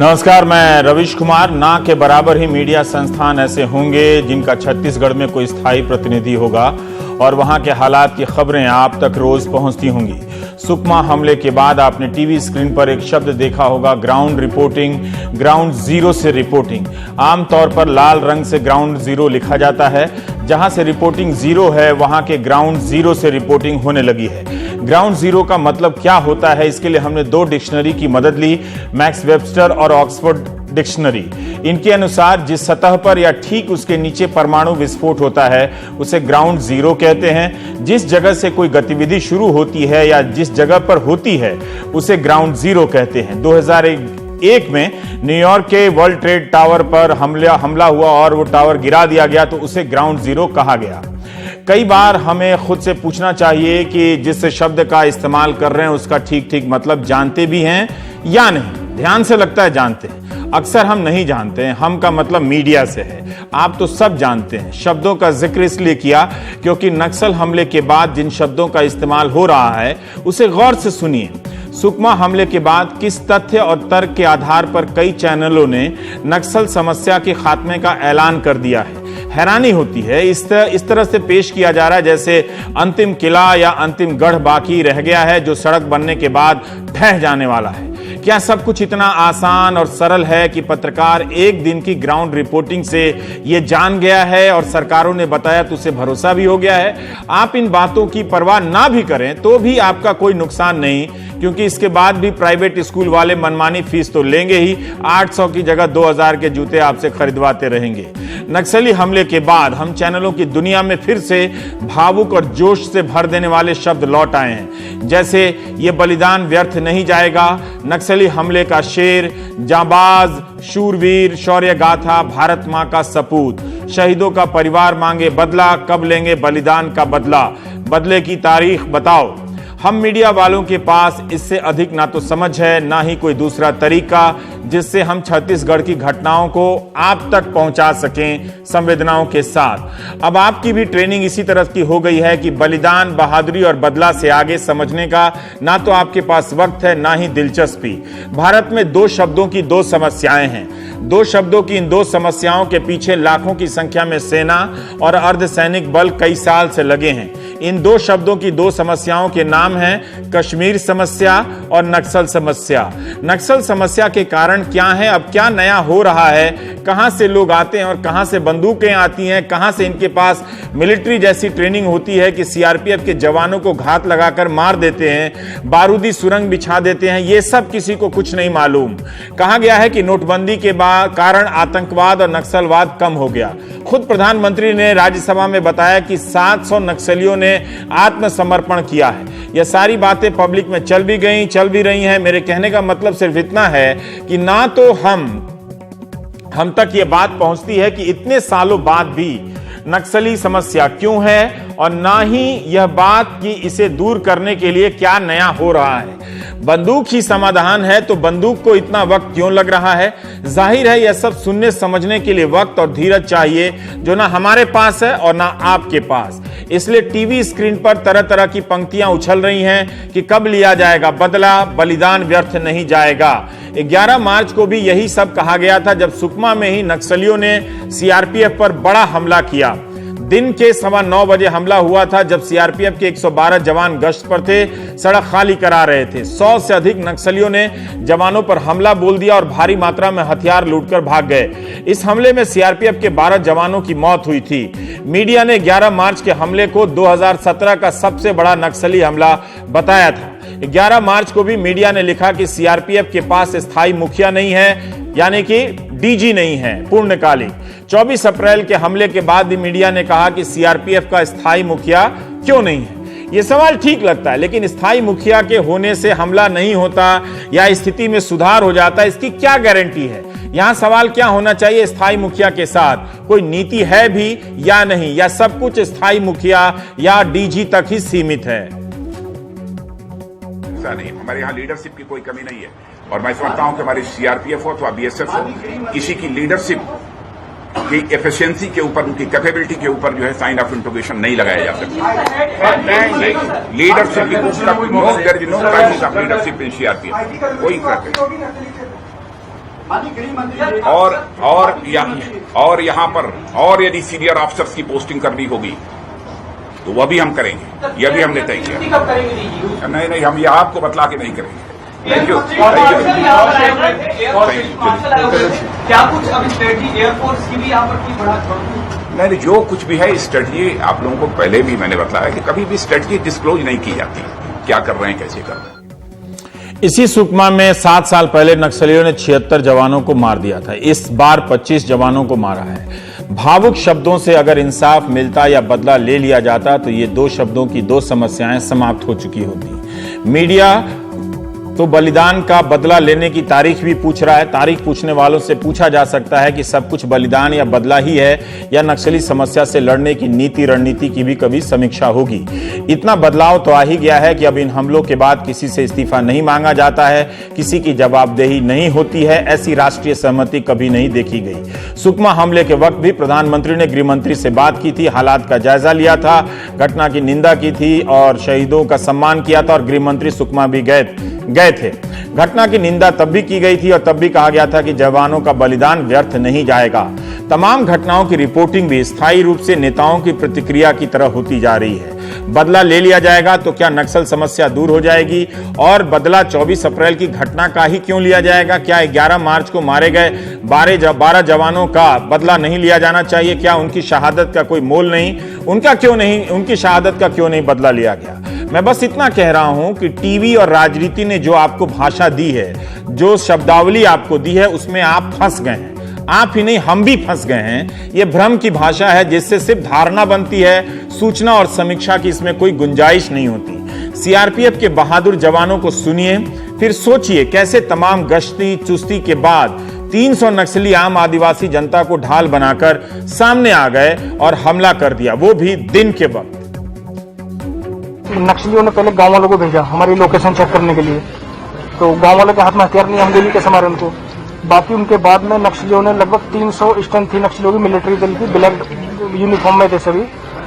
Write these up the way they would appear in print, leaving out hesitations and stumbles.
नमस्कार, मैं रविश कुमार। ना के बराबर ही मीडिया संस्थान ऐसे होंगे जिनका छत्तीसगढ़ में कोई स्थायी प्रतिनिधि होगा और वहां के हालात की खबरें आप तक रोज पहुंचती होंगी। सुकमा हमले के बाद आपने टीवी स्क्रीन पर एक शब्द देखा होगा, ग्राउंड रिपोर्टिंग, ग्राउंड जीरो से रिपोर्टिंग। आमतौर पर लाल रंग से ग्राउंड जीरो लिखा जाता है। जहां से रिपोर्टिंग जीरो है वहां के ग्राउंड जीरो से रिपोर्टिंग होने लगी है। ग्राउंड जीरो का मतलब क्या होता है, इसके लिए हमने दो डिक्शनरी की मदद ली, मैक्स वेबस्टर और ऑक्सफोर्ड डिक्शनरी। इनके अनुसार जिस सतह पर या ठीक उसके नीचे परमाणु विस्फोट होता है उसे ग्राउंड जीरो कहते हैं। जिस जगह से कोई गतिविधि शुरू होती है या जिस जगह पर होती है उसे ग्राउंड जीरो कहते हैं। 2001 में न्यूयॉर्क के वर्ल्ड ट्रेड टावर पर हमला हुआ और वो टावर गिरा दिया गया तो उसे ग्राउंड जीरो कहा गया। कई बार हमें खुद से पूछना चाहिए कि जिस शब्द का इस्तेमाल कर रहे हैं उसका ठीक ठीक मतलब जानते भी हैं या नहीं। ध्यान से लगता है जानते हैं, अक्सर हम नहीं जानते हैं। हम का मतलब मीडिया से है, आप तो सब जानते हैं। शब्दों का जिक्र इसलिए किया क्योंकि नक्सल हमले के बाद जिन शब्दों का इस्तेमाल हो रहा है उसे गौर से सुनिए। सुकमा हमले के बाद किस तथ्य और तर्क के आधार पर कई चैनलों ने नक्सल समस्या के खात्मे का ऐलान कर दिया है। हैरानी होती है, इस तरह से पेश किया जा रहा है जैसे अंतिम किला या अंतिम गढ़ बाकी रह गया है जो सड़क बनने के बाद ढह जाने वाला है। क्या सब कुछ इतना आसान और सरल है कि पत्रकार एक दिन की ग्राउंड रिपोर्टिंग से ये जान गया है और सरकारों ने बताया तो उसे भरोसा भी हो गया है? आप इन बातों की परवाह ना भी करें तो भी आपका कोई नुकसान नहीं, क्योंकि इसके बाद भी प्राइवेट स्कूल वाले मनमानी फीस तो लेंगे ही। 800 की जगह 2000 के जूते आपसे खरीदवाते रहेंगे। नक्सली हमले के बाद हम चैनलों की दुनिया में फिर से भावुक और जोश से भर देने वाले शब्द लौट आए हैं, जैसे ये बलिदान व्यर्थ नहीं जाएगा, नक्सली हमले का शेर, जांबाज, शूरवीर, शौर्य गाथा, भारत मां का सपूत, शहीदों का परिवार मांगे बदला, कब लेंगे बलिदान का बदला, बदले की तारीख बताओ। हम मीडिया वालों के पास इससे अधिक ना तो समझ है ना ही कोई दूसरा तरीका जिससे हम छत्तीसगढ़ की घटनाओं को आप तक पहुंचा सकें संवेदनाओं के साथ। अब आपकी भी ट्रेनिंग इसी तरह की हो गई है कि बलिदान, बहादुरी और बदला से आगे समझने का ना तो आपके पास वक्त है ना ही दिलचस्पी। भारत में दो शब्दों की दो समस्याएं हैं। दो शब्दों की इन दो समस्याओं के पीछे लाखों की संख्या में सेना और अर्धसैनिक बल कई साल से लगे हैं। इन दो शब्दों की दो समस्याओं के नाम हैं कश्मीर समस्या और नक्सल समस्या। नक्सल समस्या के कारण क्या है, अब क्या नया हो रहा है, कहां से लोग आते हैं और कहां से बंदूकें आती हैं, कहां से इनके पास मिलिट्री जैसी ट्रेनिंग होती है कि सीआरपीएफ के जवानों को घात लगाकर मार देते हैं, बारूदी सुरंग बिछा देते हैं, ये सब किसी को कुछ नहीं मालूम। कहा गया है कि नोटबंदी के कारण आतंकवाद और नक्सलवाद कम हो गया। खुद प्रधानमंत्री ने राज्यसभा में बताया कि 700 नक्सलियों ने आत्मसमर्पण किया है। यह सारी बातें पब्लिक में चल भी रही हैं। मेरे कहने का मतलब सिर्फ इतना है कि ना तो हम तक ये बात पहुंचती है कि इतने सालों बाद भी नक्सली समस्या क्यों है, और ना ही यह बात कि इसे दूर करने के लिए क्या नया हो रहा है। बंदूक ही समाधान है तो बंदूक को इतना वक्त क्यों लग रहा है? जाहिर है यह सब सुनने समझने के लिए वक्त और धीरज चाहिए, जो ना हमारे पास है और ना आपके पास। इसलिए टीवी स्क्रीन पर तरह तरह की पंक्तियां उछल रही हैं कि कब लिया जाएगा बदला, बलिदान व्यर्थ नहीं जाएगा। 11 मार्च को भी यही सब कहा गया था जब सुकमा में ही नक्सलियों ने सीआरपीएफ पर बड़ा हमला किया। दिन के 9:15 बजे हमला हुआ था जब सीआरपीएफ के 112 जवान गश्त पर थे, सड़क खाली करा रहे थे। 100 से अधिक नक्सलियों ने जवानों पर हमला बोल दिया और भारी मात्रा में हथियार लूटकर भाग गए। इस हमले में सीआरपीएफ के 12 जवानों की मौत हुई थी। मीडिया ने 11 मार्च के हमले को 2017 का सबसे बड़ा नक्सली हमला बताया था। 11 मार्च को भी मीडिया ने लिखा कि सीआरपीएफ के पास स्थायी मुखिया नहीं है, यानी कि डीजी नहीं है पूर्णकालिक। 24 अप्रैल के हमले के बाद भी मीडिया ने कहा कि सीआरपीएफ का स्थायी मुखिया क्यों नहीं है। यह सवाल ठीक लगता है, लेकिन स्थायी मुखिया के होने से हमला नहीं होता या स्थिति में सुधार हो जाता, इसकी क्या गारंटी है? यहां सवाल क्या होना चाहिए, स्थायी मुखिया के साथ कोई नीति है भी या नहीं, या सब कुछ स्थायी मुखिया या डीजी तक ही सीमित है? नहीं, हमारे यहाँ लीडरशिप की कोई कमी नहीं है और मैं समझता हूं कि हमारी सीआरपीएफ हो अथवा बीएसएफ हो, किसी की लीडरशिप की एफिशिएंसी के ऊपर, उनकी कैपेबिलिटी के ऊपर जो है साइन ऑफ इंट्रोगेशन नहीं लगाया जा सकता। लीडरशिप की no price of leadership in CRPF कोई फर्क नहीं। और यहाँ पर और यदि सीनियर ऑफिसर्स की पोस्टिंग करनी होगी तो वह भी हम करेंगे, यह भी हमने तय किया। नहीं, हम यह आपको बतला के नहीं करेंगे। Thank you. क्या कुछ अभी स्ट्रेटजी एयरफोर्स की भी यहाँ पर की बढ़ा? नहीं, जो कुछ भी है स्ट्रेटजी आप लोगों को पहले भी मैंने बताया कि कभी भी स्ट्रेटजी डिस्क्लोज नहीं की जाती, क्या कर रहे हैं, कैसे कर रहे हैं। इसी सुकमा में 7 साल पहले नक्सलियों ने 76 जवानों को मार दिया था। इस बार 25 जवानों को मारा है। भावुक शब्दों से अगर इंसाफ मिलता या बदला ले लिया जाता तो ये 2 शब्दों की 2 समस्याएं समाप्त हो चुकी होती। मीडिया तो बलिदान का बदला लेने की तारीख भी पूछ रहा है। तारीख पूछने वालों से पूछा जा सकता है कि सब कुछ बलिदान या बदला ही है या नक्सली समस्या से लड़ने की नीति रणनीति की भी कभी समीक्षा होगी। इतना बदलाव तो आ ही गया है कि अब इन हमलों के बाद किसी से इस्तीफा नहीं मांगा जाता है, किसी की जवाबदेही नहीं होती है। ऐसी राष्ट्रीय सहमति कभी नहीं देखी गई। सुकमा हमले के वक्त भी प्रधानमंत्री ने गृहमंत्री से बात की थी, हालात का जायजा लिया था, घटना की निंदा की थी और शहीदों का सम्मान किया था और गृहमंत्री सुकमा भी गए थे। घटना की निंदा तब भी की गई थी और तब भी कहा गया था कि जवानों का बलिदान व्यर्थ नहीं जाएगा। तमाम घटनाओं की रिपोर्टिंग भी स्थायी रूप से नेताओं की प्रतिक्रिया की तरह होती जा रही है। बदला ले लिया जाएगा तो क्या नक्सल समस्या दूर हो जाएगी? और बदला 24 अप्रैल की घटना का ही क्यों लिया जाएगा? क्या 11 मार्च को मारे गए 12 जवानों का बदला नहीं लिया जाना चाहिए? क्या उनकी शहादत का कोई मोल नहीं? उनकी शहादत का क्यों नहीं बदला लिया गया? मैं बस इतना कह रहा हूं कि टीवी और राजनीति ने जो आपको भाषा दी है, जो शब्दावली आपको दी है, उसमें आप फंस गए हैं। आप ही नहीं, हम भी फंस गए हैं। यह भ्रम की भाषा है जिससे सिर्फ धारणा बनती है, सूचना और समीक्षा की इसमें कोई गुंजाइश नहीं होती। सीआरपीएफ के बहादुर जवानों को सुनिए, फिर सोचिए कैसे तमाम गश्ती चुस्ती के बाद 300 नक्सली आम आदिवासी जनता को ढाल बनाकर सामने आ गए और हमला कर दिया, वो भी दिन के वक्त। नक्सलियों ने पहले गांव वालों को भेजा हमारी लोकेशन चेक करने के लिए, तो गांव वालों के हाथ में हथियार नहीं, हम गोली कैसे मारे उनको। बाकी उनके बाद में नक्सलियों ने लगभग 300 स्ट्रेंथ थी नक्सलियों की, मिलिट्री दल की, ब्लैक यूनिफॉर्म में थे सभी।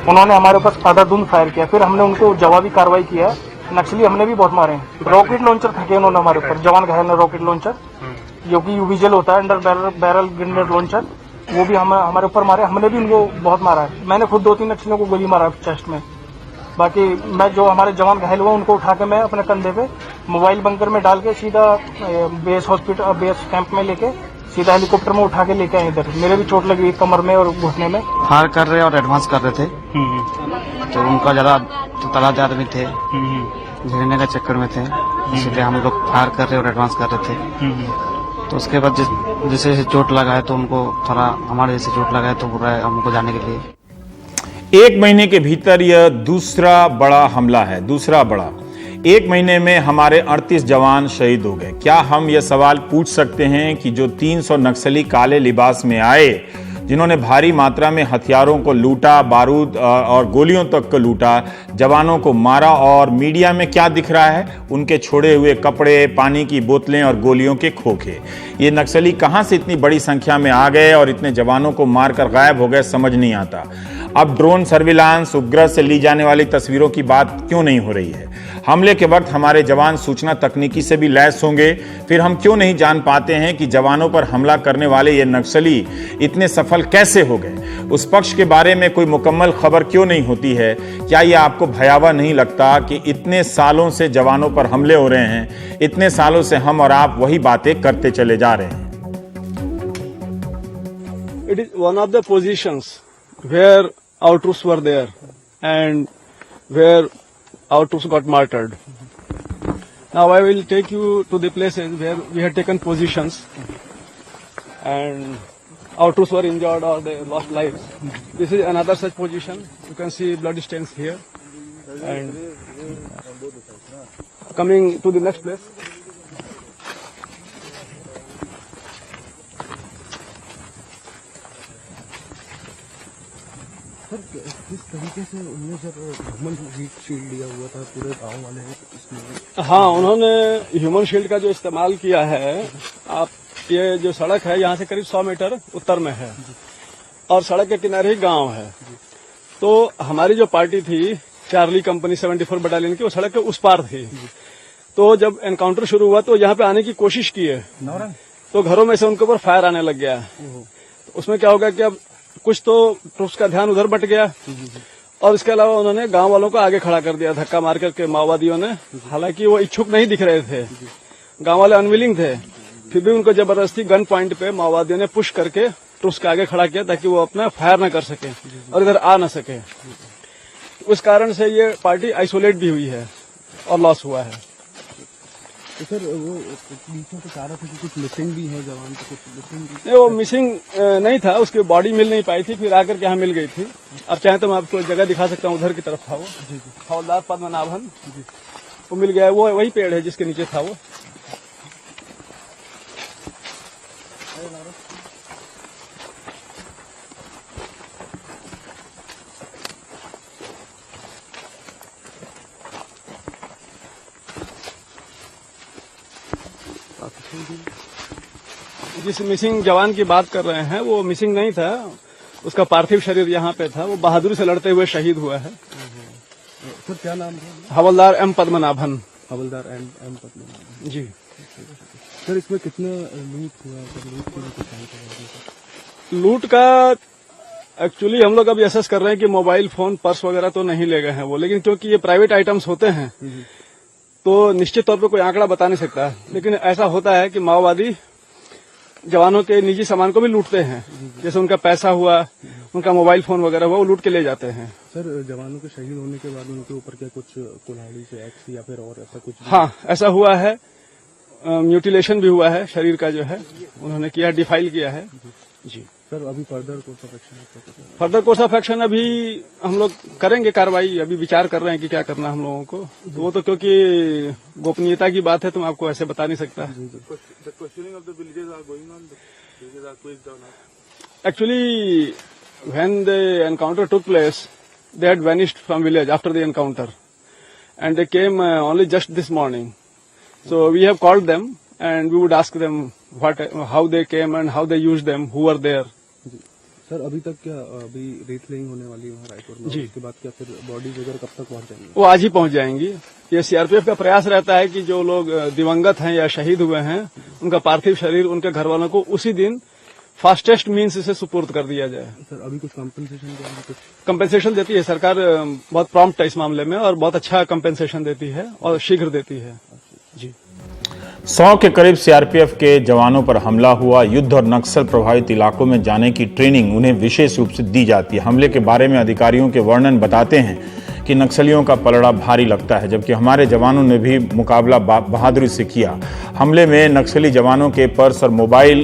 उन्होंने हमारे ऊपर अंधाधुंध फायर किया, फिर हमने उनको जवाबी कार्रवाई किया। नक्सली हमने भी बहुत मारे हैं। रॉकेट लॉन्चर फेंके उन्होंने हमारे ऊपर, जवान घायल है। रॉकेट लॉन्चर जो कि यूवीजेल होता है, अंडर बैरल ग्रेनेड लॉन्चर, वो भी हमारे ऊपर मारे। हमने भी उनको बहुत मारा है। मैंने खुद 2-3 नक्सलियों को गोली मारा चेस्ट में। बाकी मैं जो हमारे जवान घायल हुआ उनको उठा के मैं अपने कंधे पे मोबाइल बंकर में डाल के सीधा बेस हॉस्पिटल बेस कैंप में लेके सीधा हेलीकॉप्टर में उठा के लेके आए इधर। मेरे भी चोट लगी कमर में और घुटने में। फायर कर रहे और एडवांस कर रहे थे, तो उनका ज्यादा तादाद आदमी थे, घेरने का चक्कर में थे, इसलिए हम लोग फायर कर रहे और एडवांस कर रहे थे। तो उसके बाद जैसे चोट लगा है तो उनको थोड़ा हमारे जैसे चोट लगा है तो बुरा है हमको जाने के लिए। 1 महीने के भीतर यह दूसरा बड़ा हमला है, दूसरा बड़ा। 1 महीने में हमारे 38 जवान शहीद हो गए। क्या हम यह सवाल पूछ सकते हैं कि जो 300 नक्सली काले लिबास में आए, जिन्होंने भारी मात्रा में हथियारों को लूटा, बारूद और गोलियों तक को लूटा, जवानों को मारा, और मीडिया में क्या दिख रहा है? उनके छोड़े हुए कपड़े, पानी की बोतलें और गोलियों के खोखे। ये नक्सली कहां से इतनी बड़ी संख्या में आ गए और इतने जवानों को मारकर गायब हो गए, समझ नहीं आता। अब ड्रोन सर्विलांस, उपग्रह से ली जाने वाली तस्वीरों की बात क्यों नहीं हो रही है? हमले के वक्त हमारे जवान सूचना तकनीकी से भी लैस होंगे, फिर हम क्यों नहीं जान पाते हैं कि जवानों पर हमला करने वाले ये नक्सली इतने सफल कैसे हो गए? उस पक्ष के बारे में कोई मुकम्मल खबर क्यों नहीं होती है? क्या यह आपको भयावह नहीं लगता कि इतने सालों से जवानों पर हमले हो रहे हैं, इतने सालों से हम और आप वही बातें करते चले जा रहे हैं? It is one of the positions where our troops were there and where our troops got martyred. Now I will take you to the places where we had taken positions and our troops were injured or they lost lives. This is another such position. You can see blood stains here. And coming to the next place. किस तरीके से उन्होंने जब human shield दिया हुआ था पूरे गांव वाले इसमें? हाँ, उन्होंने ह्यूमन शील्ड का जो इस्तेमाल किया है। आप ये जो सड़क है यहाँ से करीब 100 मीटर उत्तर में है और सड़क के किनारे ही गांव है। तो हमारी जो पार्टी थी चार्ली कंपनी 74 बटालियन की, वो सड़क के उस पार थी। तो जब एनकाउंटर शुरू हुआ तो यहाँ पे आने की कोशिश की है, तो घरों में से उनके ऊपर फायर आने लग गया। तो उसमें क्या होगा कि अब कुछ तो ट्रुप्स का ध्यान उधर बट गया और इसके अलावा उन्होंने गांव वालों को आगे खड़ा कर दिया धक्का मार करके माओवादियों ने। हालांकि वो इच्छुक नहीं दिख रहे थे, गांव वाले अनविलिंग थे, फिर भी उनको जबरदस्ती गन पॉइंट पे माओवादियों ने पुश करके ट्रुप्स के आगे खड़ा किया ताकि वो अपना फायर न कर सके और इधर आ न सके। उस कारण से ये पार्टी आइसोलेट भी हुई है और लॉस हुआ है। तो सर वो बीच में कुछ आ रहा था कि कुछ मिसिंग भी है जवान, तो कुछ मिसिंग नहीं, वो मिसिंग नहीं था, उसकी बॉडी मिल नहीं पाई थी, फिर आकर के यहाँ मिल गई थी। अब चाहे तो मैं आपको जगह दिखा सकता हूँ, उधर की तरफ था वो हवलदार पद्मनाभन, वो मिल गया। वो वही पेड़ है जिसके नीचे था वो। जिस मिसिंग जवान की बात कर रहे हैं वो मिसिंग नहीं था, उसका पार्थिव शरीर यहाँ पे था। वो बहादुरी से लड़ते हुए शहीद हुआ है। सर क्या नाम था? हवलदार एम पद्मनाभन। हवलदार एम पद्मनाभन जी। सर इसमें कितना लूट हुआ? सर लूट की लूट का एक्चुअली हम लोग अभी असेस कर रहे हैं कि मोबाइल फोन पर्स वगैरह तो नहीं ले गए हैं वो, लेकिन क्योंकि ये प्राइवेट आइटम्स होते हैं तो निश्चित तौर पे कोई आंकड़ा बता नहीं सकता। लेकिन ऐसा होता है कि माओवादी जवानों के निजी सामान को भी लूटते हैं, जैसे उनका पैसा हुआ, उनका मोबाइल फोन वगैरह हुआ, वो लूट के ले जाते हैं। सर जवानों के शहीद होने के बाद उनके ऊपर क्या कुछ कुल्हाड़ी से एक्स या फिर और ऐसा कुछ? हाँ, ऐसा हुआ है। म्यूटिलेशन भी हुआ है शरीर का, जो है उन्होंने किया, डिफाइल किया है। जी सर अभी further course of action? Further course of action अभी हम लोग करेंगे कार्रवाई। अभी विचार कर रहे हैं कि क्या करना हम लोगों को। तो वो तो क्योंकि गोपनीयता की बात है तो मैं आपको ऐसे बता नहीं सकता। Actually when the encounter took place they had vanished from village after the encounter and they came only just this morning. So we have called them and we would ask them how they came and how they used them, who were there. Sir अभी तक क्या अभी रेत laying होने वाली है रायपुर में? जी। उसके बाद क्या फिर बॉडी वगैरह कब तक पहुंच जाएंगी? वो आज ही पहुंच जाएंगी। ये सीआरपीएफ का प्रयास रहता है कि जो लोग दिवंगत हैं या शहीद हुए हैं उनका पार्थिव शरीर उनके घर वालों को उसी दिन फास्टेस्ट मीन्स से सुपुर्द कर दिया जाए। सर अभी कुछ कम्पनसेशन कुछ कंपेंसेशन देती है सरकार, बहुत प्रॉम्प्ट है इस मामले में और बहुत अच्छा कंपेंसेशन देती है और शीघ्र देती है। जी 100 के करीब सीआरपीएफ के जवानों पर हमला हुआ। युद्ध और नक्सल प्रभावित इलाकों में जाने की ट्रेनिंग उन्हें विशेष रूप से दी जाती है। हमले के बारे में अधिकारियों के वर्णन बताते हैं कि नक्सलियों का पलड़ा भारी लगता है, जबकि हमारे जवानों ने भी मुकाबला बहादुरी से किया। हमले में नक्सली जवानों के पर्स और मोबाइल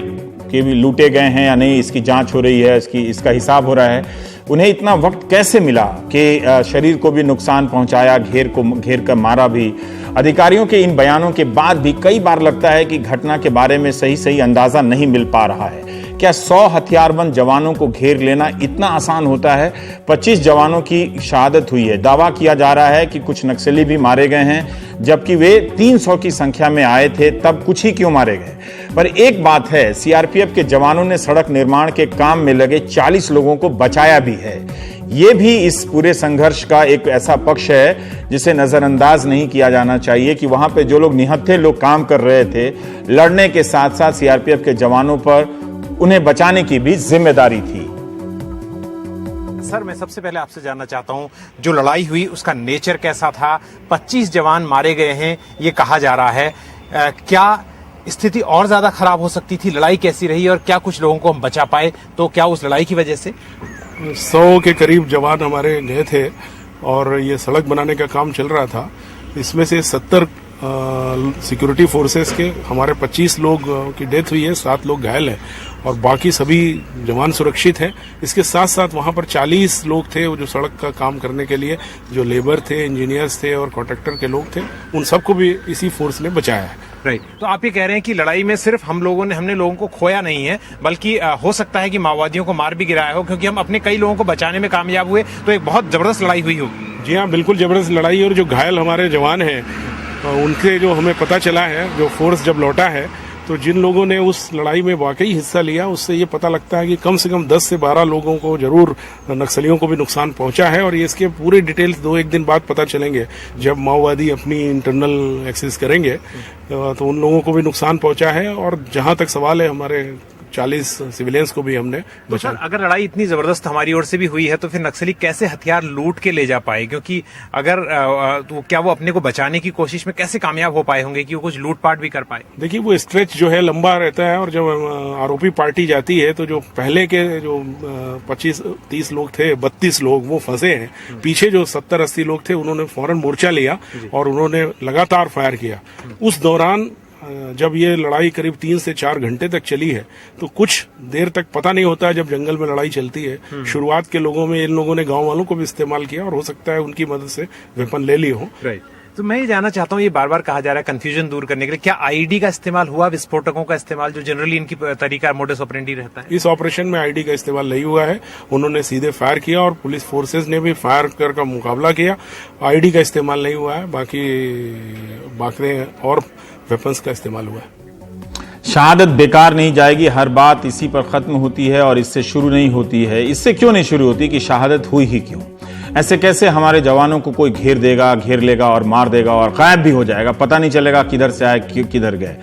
के भी लूटे गए हैं या नहीं, इसकी जांच हो रही है, इसका हिसाब हो रहा है। उन्हें इतना वक्त कैसे मिला कि शरीर को भी नुकसान पहुंचाया, घेर कर मारा भी। अधिकारियों के इन बयानों के बाद भी कई बार लगता है कि घटना के बारे में सही अंदाजा नहीं मिल पा रहा है। क्या 100 हथियारबंद जवानों को घेर लेना इतना आसान होता है? 25 जवानों की शहादत हुई है। दावा किया जा रहा है कि कुछ नक्सली भी मारे गए हैं, जबकि वे 300 की संख्या में आए थे, तब कुछ ही क्यों मारे गए। पर एक बात है, सीआरपीएफ के जवानों ने सड़क निर्माण के काम में लगे 40 लोगों को बचाया भी है। ये भी इस पूरे संघर्ष का एक ऐसा पक्ष है जिसे नजरअंदाज नहीं किया जाना चाहिए कि वहां पे जो लोग निहत्थे लोग काम कर रहे थे, लड़ने के साथ साथ सीआरपीएफ के जवानों पर उन्हें बचाने की भी जिम्मेदारी थी। सर मैं सबसे पहले आपसे जानना चाहता हूं, जो लड़ाई हुई उसका नेचर कैसा था? 25 जवान मारे गए हैं ये कहा जा रहा है, क्या स्थिति और ज्यादा खराब हो सकती थी? लड़ाई कैसी रही और क्या कुछ लोगों को हम बचा पाए? तो क्या उस लड़ाई की वजह से 100 के करीब जवान हमारे गए थे और ये सड़क बनाने का काम चल रहा था। इसमें से 70 सिक्योरिटी फोर्सेस के हमारे 25 लोग की डेथ हुई है, 7 लोग घायल हैं और बाकी सभी जवान सुरक्षित हैं। इसके साथ साथ वहां पर 40 लोग थे जो सड़क का काम करने के लिए, जो लेबर थे, इंजीनियर्स थे और कॉन्ट्रैक्टर के लोग थे, उन सबको भी इसी फोर्स ने बचाया है। राइट। तो आप ये कह रहे हैं कि लड़ाई में सिर्फ हमने लोगों को खोया नहीं है, बल्कि हो सकता है कि माओवादियों को मार भी गिराया हो, क्योंकि हम अपने कई लोगों को बचाने में कामयाब हुए। तो एक बहुत जबरदस्त लड़ाई हुई होगी। जी हाँ, बिल्कुल जबरदस्त लड़ाई। और जो घायल हमारे जवान हैं उनके जो हमें पता चला है, जो फोर्स जब लौटा है तो जिन लोगों ने उस लड़ाई में वाकई हिस्सा लिया उससे ये पता लगता है कि कम से कम 10 से 12 लोगों को जरूर नक्सलियों को भी नुकसान पहुंचा है, और ये इसके पूरे डिटेल्स 2-1 दिन बाद पता चलेंगे जब माओवादी अपनी इंटरनल एक्सेस करेंगे। तो उन लोगों को भी नुकसान पहुंचा है, और जहां तक सवाल है हमारे 40 सिविलियंस को भी हमने तो सर, अगर लड़ाई इतनी जबरदस्त हमारी ओर से भी हुई है तो फिर नक्सली कैसे हथियार लूट के ले जा पाए? क्योंकि अगर तो क्या वो अपने को बचाने की कोशिश में कैसे कामयाब हो पाए होंगे कि वो कुछ लूटपाट भी कर पाए? देखिए, वो स्ट्रेच जो है लंबा रहता है, और जब आरोपी पार्टी जाती है तो जो पहले के जो 25-30 लोग थे, 32 लोग वो फंसे हैं। पीछे जो 70-80 लोग थे उन्होंने फौरन मोर्चा लिया और उन्होंने लगातार फायर किया। उस दौरान जब ये लड़ाई करीब 3 से 4 घंटे तक चली है, तो कुछ देर तक पता नहीं होता है जब जंगल में लड़ाई चलती है। शुरुआत के लोगों में इन लोगों ने गांव वालों को भी इस्तेमाल किया, और हो सकता है उनकी मदद से वेपन ले लिए हों। राइट। तो मैं ये जानना चाहता हूँ, ये बार बार कहा जा रहा है कंफ्यूजन दूर करने के लिए, क्या आईडी का इस्तेमाल हुआ, विस्फोटकों का इस्तेमाल, जो जनरली इनकी तरीका मोडस ऑपरेंडी रहता है? इस ऑपरेशन में आईडी का इस्तेमाल नहीं हुआ है। उन्होंने सीधे फायर किया, और पुलिस फोर्सेज ने भी फायर कर मुकाबला किया। आईडी का इस्तेमाल नहीं हुआ है, बाकी और वेपन्स का इस्तेमाल हुआ है। शहादत बेकार नहीं जाएगी, हर बात इसी पर खत्म होती है और इससे शुरू नहीं होती है। इससे क्यों नहीं शुरू होती कि शहादत हुई ही क्यों? ऐसे कैसे हमारे जवानों को कोई घेर लेगा और मार देगा और गायब भी हो जाएगा, पता नहीं चलेगा किधर से आए किधर गए।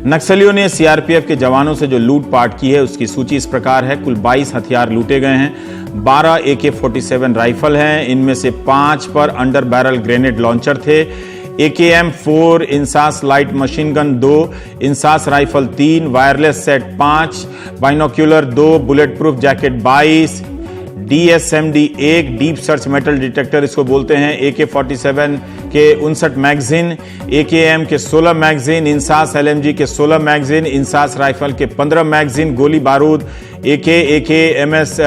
नक्सलियों ने सीआरपीएफ के जवानों से जो लूटपाट की है उसकी सूची इस प्रकार है। कुल 22 हथियार लूटे गए हैं। 12 AK-47 राइफल हैं, इनमें से 5 पर अंडर बैरल ग्रेनेड लॉन्चर थे। AKM-4, INSAS light machine gun 2, INSAS rifle 3, wireless set 5, binocular 2, bullet proof jacket 22, DSMD 1, deep search metal detector इसको बोलते हैं, AK-47 के 59 मैगजीन, AKM के 16 मैगजीन, इंसास LMG के 16 मैगजीन, इंसास राइफल के 15 मैगजीन, गोली बारूद AK-MS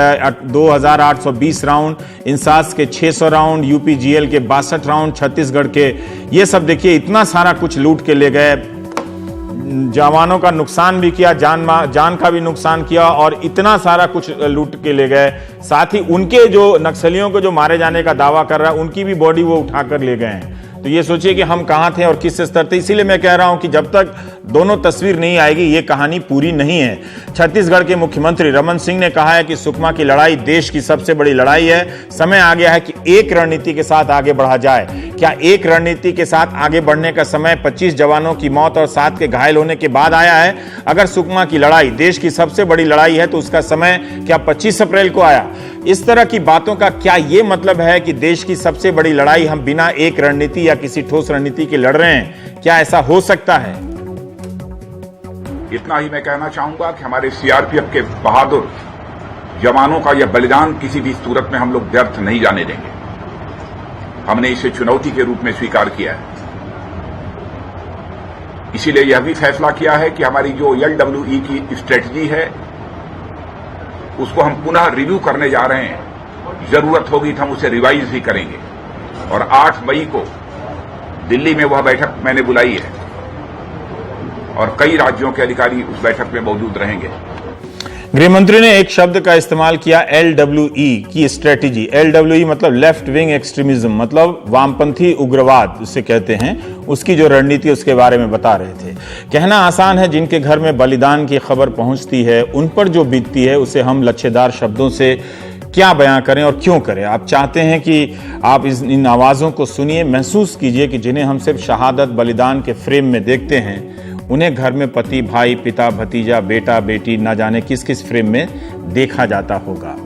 2820 राउंड, इंसास के 600 राउंड, UPGL के 62 राउंड, छत्तीसगढ़ के ये सब देखिए इतना सारा कुछ लूट के ले गए। जवानों का नुकसान भी किया, जान का भी नुकसान किया, और इतना सारा कुछ लूट के ले गए। साथ ही उनके जो नक्सलियों को जो मारे जाने का दावा कर रहा है उनकी भी बॉडी वो उठाकर ले गए हैं। तो ये सोचिए कि हम कहां थे और किस स्तर थे। इसीलिए मैं कह रहा हूं कि जब तक दोनों तस्वीर नहीं आएगी ये कहानी पूरी नहीं है। छत्तीसगढ़ के मुख्यमंत्री रमन सिंह ने कहा है कि सुकमा की लड़ाई देश की सबसे बड़ी लड़ाई है। समय आ गया है कि एक रणनीति के साथ आगे बढ़ा जाए। क्या एक रणनीति के साथ आगे बढ़ने का समय 25 जवानों की मौत और 7 के घायल होने के बाद आया है? अगर सुकमा की लड़ाई देश की सबसे बड़ी लड़ाई है तो उसका समय क्या 25 अप्रैल को आया? इस तरह की बातों का क्या यह मतलब है कि देश की सबसे बड़ी लड़ाई हम बिना एक रणनीति या किसी ठोस रणनीति के लड़ रहे हैं? क्या ऐसा हो सकता है? इतना ही मैं कहना चाहूंगा कि हमारे सीआरपीएफ के बहादुर जवानों का यह बलिदान किसी भी सूरत में हम लोग व्यर्थ नहीं जाने देंगे। हमने इसे चुनौती के रूप में स्वीकार किया है। इसीलिए यह भी फैसला किया है कि हमारी जो LWE की स्ट्रेटजी है उसको हम पुनः रिव्यू करने जा रहे हैं। जरूरत होगी तो हम उसे रिवाइज भी करेंगे। और 8 मई को दिल्ली में वह बैठक मैंने बुलाई है और कई राज्यों के अधिकारी उस बैठक में मौजूद रहेंगे। गृहमंत्री ने एक शब्द का इस्तेमाल किया, LWE की स्ट्रेटेजी। LWE मतलब लेफ्ट विंग एक्सट्रीमिज्म, मतलब वामपंथी उग्रवाद उसे कहते हैं। उसकी जो रणनीति उसके बारे में बता रहे थे। कहना आसान है, जिनके घर में बलिदान की खबर पहुंचती है उन पर जो बीतती है उसे हम लच्छेदार शब्दों से क्या बयां करें और क्यों करें। आप चाहते हैं कि आप इन आवाजों को सुनिए, महसूस कीजिए कि जिन्हें हम सिर्फ शहादत बलिदान के फ्रेम में देखते हैं, उन्हें घर में पति, भाई, पिता, भतीजा, बेटा, बेटी न जाने किस किस फ्रेम में देखा जाता होगा।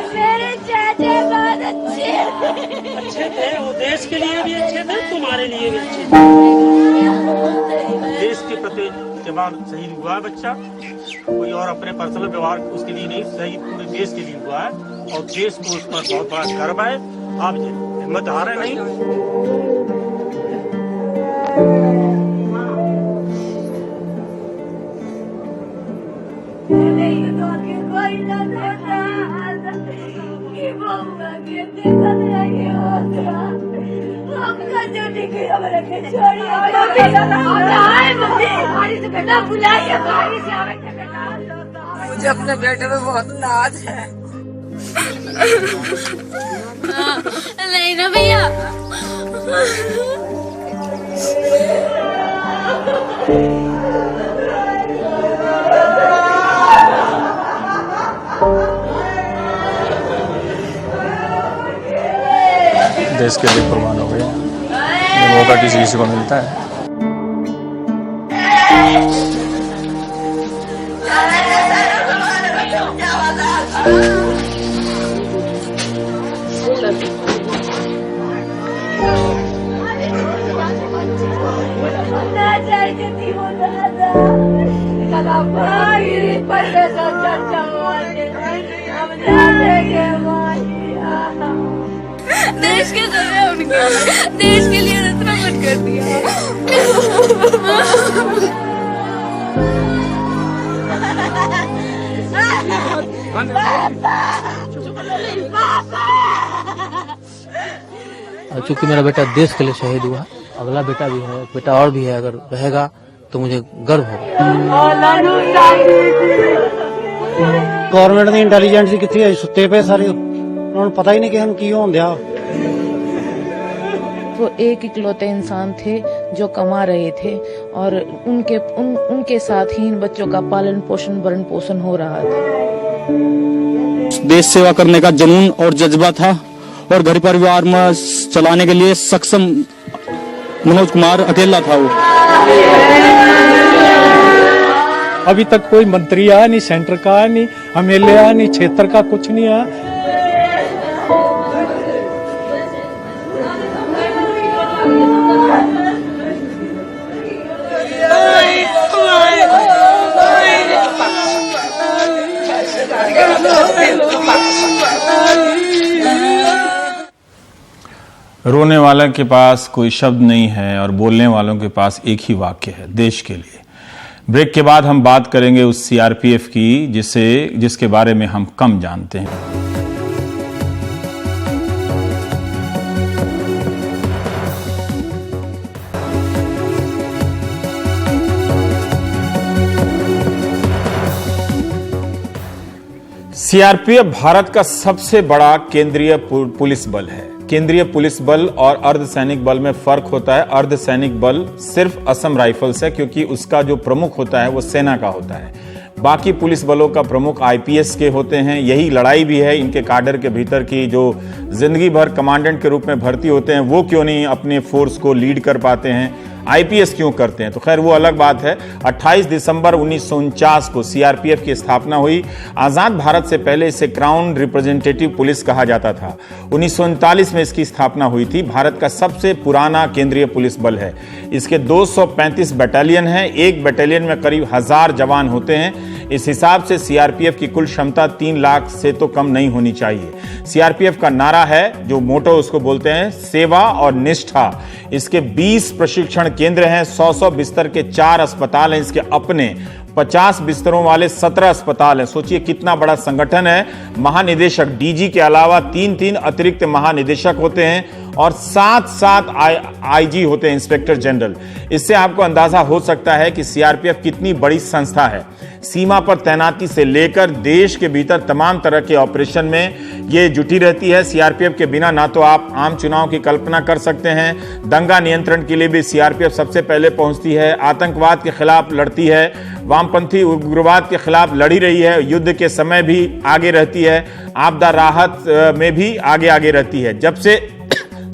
मेरे चाचा बहुत अच्छे थे, वो देश के लिए भी अच्छे थे, तुम्हारे लिए भी अच्छे थे। देश के प्रति जवान शहीद हुआ है बच्चा, कोई और अपने पर्सनल व्यवहार उसके लिए नहीं, शहीद पूरे देश के लिए हुआ है और देश को उस पर बहुत बड़ा गर्व है। आप हिम्मत हारे नहीं। कोई ना देता कि बम्मा के देखा नहीं होता, हमका जो निकली हम रखे छोड़ी आए मम्मी गाड़ी से बेटा बुलाइए, गाड़ी से आवे के बेटा। मुझे अपने बेटे पे बहुत नाज है। नहीं ना भैया, देश के लिए कुर्बान हो गए। ये मौका किसी किसी को मिलता है। देश के समय उनके देश के लिए इतना मत कर दिया। चूंकि मेरा बेटा देश के लिए शहीद हुआ, अगला बेटा भी है, बेटा और भी है, अगर रहेगा तो मुझे गर्व होगा। गवर्नमेंट की इंटेलिजेंस कितनी है, सुते पे सारे, उन्होंने पता ही नहीं कि हम की होंदिया। वो एक इकलौते इंसान थे जो कमा रहे थे और उनके साथ ही इन बच्चों का पालन पोषण भरण पोषण हो रहा था। देश सेवा करने का जुनून और जज्बा था और घर परिवार में चलाने के लिए सक्षम मनोज कुमार अकेला था। वो अभी तक कोई मंत्री आया नहीं, सेंटर का आया नहीं, एमएलए आया नहीं, क्षेत्र का कुछ नहीं आया। रोने वाले के पास कोई शब्द नहीं है और बोलने वालों के पास एक ही वाक्य है, देश के लिए। ब्रेक के बाद हम बात करेंगे उस सीआरपीएफ की जिसके बारे में हम कम जानते हैं। सीआरपीएफ भारत का सबसे बड़ा केंद्रीय पुलिस बल है। केंद्रीय पुलिस बल और अर्धसैनिक बल में फर्क होता है। अर्धसैनिक बल सिर्फ असम राइफल्स है, क्योंकि उसका जो प्रमुख होता है वो सेना का होता है। बाकी पुलिस बलों का प्रमुख आईपीएस के होते हैं। यही लड़ाई भी है इनके काडर के भीतर की, जो जिंदगी भर कमांडेंट के रूप में भर्ती होते हैं वो क्यों नहीं अपने फोर्स को लीड कर पाते हैं, आईपीएस क्यों करते हैं। तो खैर वो अलग बात है। 28 दिसंबर 1949 को सीआरपीएफ की स्थापना हुई। आजाद भारत से पहले इसे क्राउन रिप्रेजेंटेटिव पुलिस कहा जाता था। 1939 में इसकी स्थापना हुई थी। भारत का सबसे पुराना केंद्रीय पुलिस बल है। इसके 235 बटालियन हैं। एक बटालियन में करीब 1000 जवान होते हैं। इस हिसाब से सीआरपीएफ की कुल क्षमता 3 लाख से तो कम नहीं होनी चाहिए। सीआरपीएफ का नारा है, जो मोटो उसको बोलते हैं, सेवा और निष्ठा। इसके 20 प्रशिक्षण केंद्र हैं। 100 बिस्तर के 4 अस्पताल हैं इसके अपने। 50 बिस्तरों वाले 17 अस्पताल हैं। सोचिए कितना बड़ा संगठन है। महानिदेशक डीजी के अलावा 3 अतिरिक्त महानिदेशक होते हैं और 7 आईजी होते हैं, इंस्पेक्टर जनरल। इससे आपको अंदाजा हो सकता है कि सीआरपीएफ कितनी बड़ी संस्था है। सीमा पर तैनाती से लेकर देश के भीतर तमाम तरह के ऑपरेशन में ये जुटी रहती है। सीआरपीएफ के बिना ना तो आप आम चुनाव की कल्पना कर सकते हैं। दंगा नियंत्रण के लिए भी सीआरपीएफ सबसे पहले पहुंचती है। आतंकवाद के खिलाफ लड़ती है। वामपंथी उग्रवाद के खिलाफ लड़ी रही है। युद्ध के समय भी आगे रहती है। आपदा राहत में भी आगे रहती है। जब से